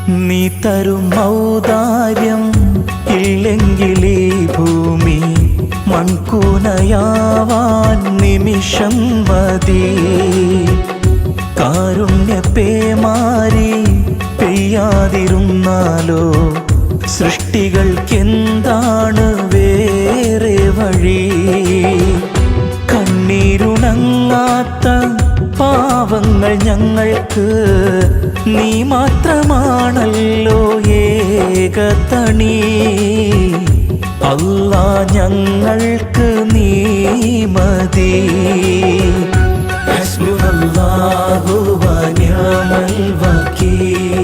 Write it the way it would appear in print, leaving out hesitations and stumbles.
നീ തരും ഔദാര്യം ഇല്ലെങ്കിലീ ഭൂമി മൺകൂനയാവാൻ നിമിഷം മതി. കാരുണ്യപേമാരി പെയ്യാതിരുന്നാലോ സൃഷ്ടികൾക്കെന്താണ് വേറെ വഴി? കണ്ണീരുണങ്ങാത്ത പാവങ്ങൾ ഞങ്ങൾക്ക് നീ മാത്രമാണല്ലോ ഏകതണി. അല്ലാ ഞങ്ങൾക്ക് നീ മതി. ഹസ്ബുനല്ലാഹു വ നിഅമൽ വകീൽ.